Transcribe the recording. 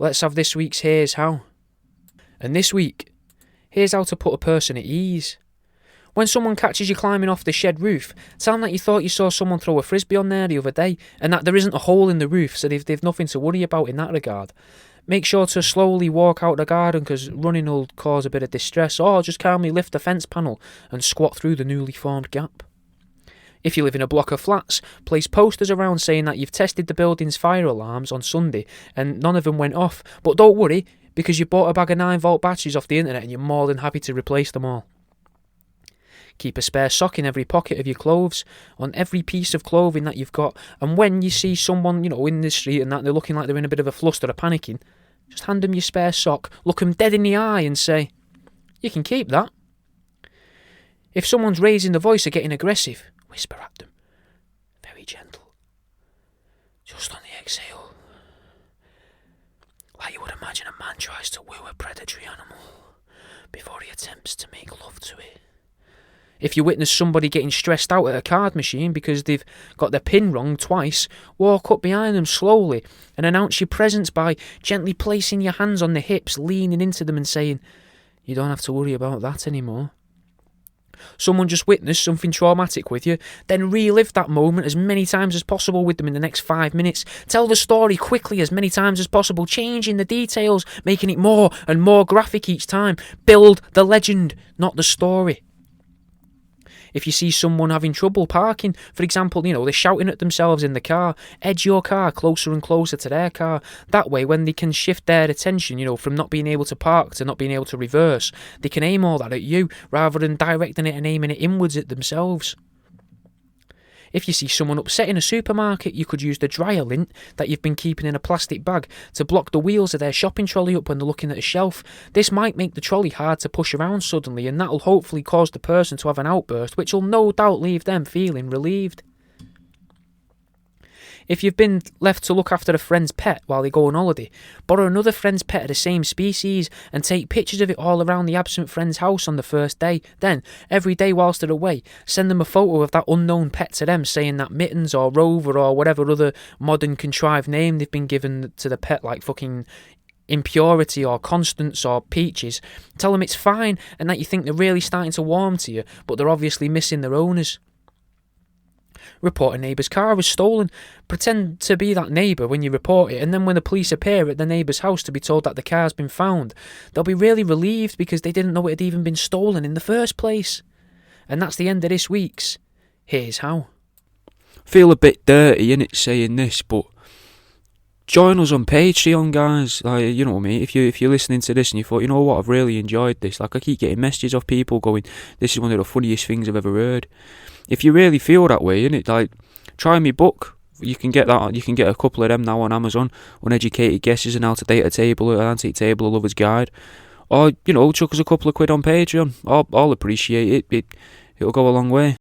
Let's have this week's Here's How. And this week, here's how to put a person at ease. When someone catches you climbing off the shed roof, tell them that you thought you saw someone throw a frisbee on there the other day, and that there isn't a hole in the roof, so they've nothing to worry about in that regard. Make sure to slowly walk out the garden, because running will cause a bit of distress, or just calmly lift the fence panel and squat through the newly formed gap. If you live in a block of flats, place posters around saying that you've tested the building's fire alarms on Sunday and none of them went off, but don't worry, because you bought a bag of 9-volt batteries off the internet and you're more than happy to replace them all. Keep a spare sock in every pocket of your clothes, on every piece of clothing that you've got, and when you see someone, in the street and that they're looking like they're in a bit of a fluster or panicking, just hand them your spare sock, look them dead in the eye and say, "You can keep that." If someone's raising the voice or getting aggressive, whisper at them, very gentle, just on the exhale, like you would imagine a man tries to woo a predatory animal before he attempts to make love to it. If you witness somebody getting stressed out at a card machine because they've got their pin wrong twice, walk up behind them slowly and announce your presence by gently placing your hands on their hips, leaning into them and saying, "You don't have to worry about that anymore." Someone just witnessed something traumatic with you, then relive that moment as many times as possible with them in the next 5 minutes. Tell the story quickly as many times as possible, changing the details, making it more and more graphic each time. Build the legend, not the story. If you see someone having trouble parking, for example, they're shouting at themselves in the car, edge your car closer and closer to their car. That way, when they can shift their attention, from not being able to park to not being able to reverse, they can aim all that at you rather than directing it and aiming it inwards at themselves. If you see someone upset in a supermarket, you could use the dryer lint that you've been keeping in a plastic bag to block the wheels of their shopping trolley up when they're looking at a shelf. This might make the trolley hard to push around suddenly, and that'll hopefully cause the person to have an outburst, which will no doubt leave them feeling relieved. If you've been left to look after a friend's pet while they go on holiday, borrow another friend's pet of the same species and take pictures of it all around the absent friend's house on the first day. Then, every day whilst they're away, send them a photo of that unknown pet to them, saying that Mittens or Rover or whatever other modern contrived name they've been given to the pet, like fucking Impurity or Constance or Peaches. Tell them it's fine and that you think they're really starting to warm to you, but they're obviously missing their owners. Report a neighbour's car as stolen. Pretend to be that neighbour when you report it, and then when the police appear at the neighbour's house to be told that the car's been found, they'll be really relieved because they didn't know it had even been stolen in the first place. And that's the end of this week's Here's How. Feel a bit dirty in it saying this, but join us on Patreon, guys. Like, you know what I mean? If you're listening to this and you thought, you know what, I've really enjoyed this. Like, I keep getting messages off people going, this is one of the funniest things I've ever heard. If you really feel that way, innit, like, try my book. You can get that. You can get a couple of them now on Amazon. Uneducated Guesses and How to Date a Table, an Antique Table, a Lover's Guide. Or, chuck us a couple of quid on Patreon. I'll appreciate it. It'll go a long way.